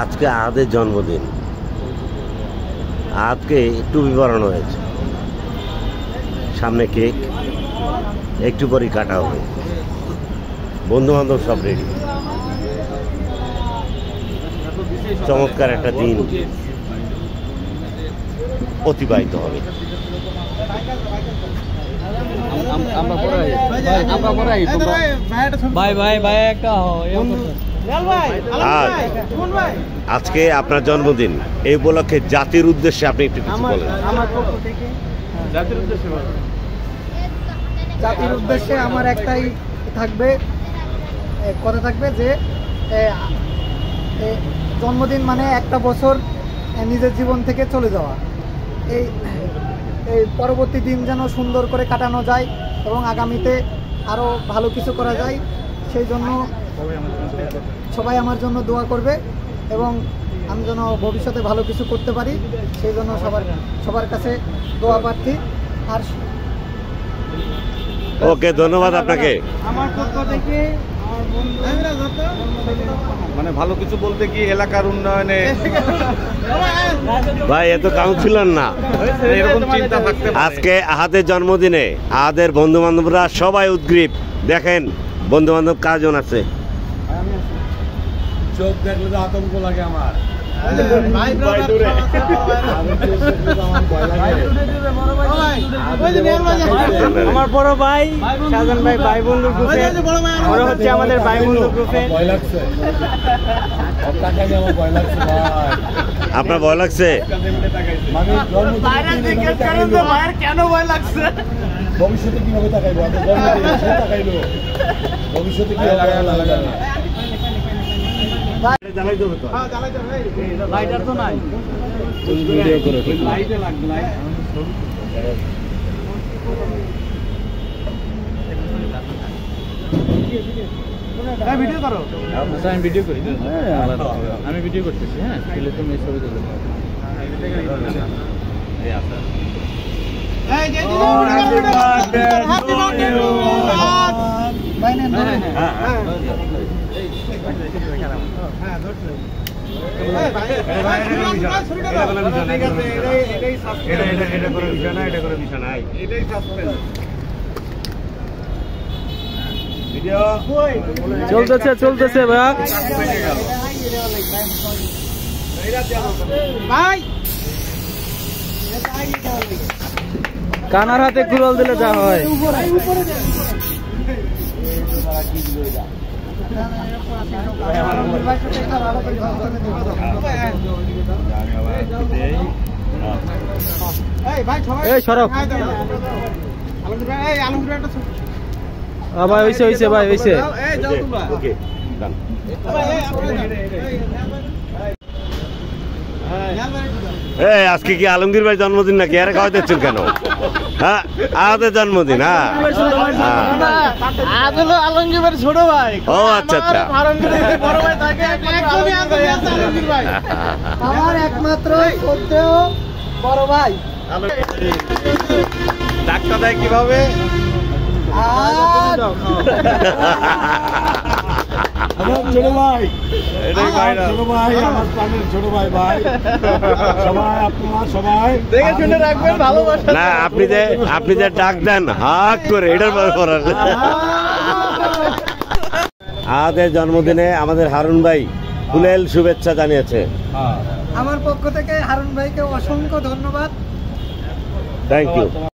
আজকে আহাদের জন্মদিন। আহাদকে টুপি পরানো হয়েছে, সামনে কেক, একটু পরই কাটা হবে। বন্ধু বান্ধব সব রেডি। চমৎকার একটা দিন অতিবাহিত হবে। আজকে আপনার জন্মদিন, এই উপলক্ষে জাতির উদ্দেশ্যে আপনি একটু কিছু বলেন। জাতির উদ্দেশ্যে আমার একটাই কথা থাকবে যে জন্মদিন মানে একটা বছর নিজের জীবন থেকে চলে যাওয়া। এই পরবর্তী দিন যেন সুন্দর করে কাটানো যায় এবং আগামীতে আরও ভালো কিছু করা যায়, সেই জন্য সবাই আমার জন্য দোয়া করবে এবং আমি যেন ভবিষ্যতে ভালো কিছু করতে পারি, সেই জন্য সবার কাছে দোয়া প্রার্থী। আর ওকে, ধন্যবাদ আপনাকে। আমার পক্ষ থেকে মানে ভালো কিছু বলতে কি এলাকার উন্নয়নে ভাই, এত কাউন্সিলর না, এরকম চিন্তা থাকতে পারে। আজকে আহাদের জন্মদিনে আহাদের বন্ধু বান্ধবরা সবাই উদ্গ্রীব। দেখেন বন্ধু বান্ধব কাজন আছে। চোখ দেখলে তো আতঙ্ক লাগে আমার। আমার বড় ভাই শাহজাহান ভাই, ভাই বন্ধুর গ্রুপে ওরা হচ্ছে আমাদের ভাই বন্ধুর গ্রুপে। আপনার ভয় লাগছে? কেন ভয় লাগছে? ভবিষ্যতে কিভাবে তাকাইবো? ভবিষ্যতে কি হবে? লাইটার তো নাই। ভিডিও করো। আমি ভিডিও করি, আমি ভিডিও করতেছি। হ্যাঁ, তুমি ছবি তুলে চলতেছে ভাই কানার হাতে কুড়াল দিলে যা হয়। এই সরব ভাই, হইছে ভাই, হইছে। আজকে কি আলমগীর ভাই জন্মদিন নাকি? আরে খাওয়া দিচ্ছেন কেন? হ্যাঁ, আহাদের জন্মদিন। হ্যাঁ, আলমগীর ভাই ছোট ভাই। ও আচ্ছা আচ্ছা। আমার একমাত্র শ্রদ্ধেয় বড় ভাই। ডাক্তার দেয় কিভাবে? ছোট ভাই, ছোট ভাই, আমার প্রাণের ছোট ভাই। সবাই আপনারা সবাই দেখে শুনে রাখবেন, ভালোবাসা না। আপনি যে ডাক দেন হাক করে, এটার ব্যাপার। আহাদের জন্মদিনে আমাদের হারুন ভাই ফুলেল শুভেচ্ছা জানিয়েছে। আমার পক্ষ থেকে হারুন ভাইকে অসংখ্য ধন্যবাদ। Thank you.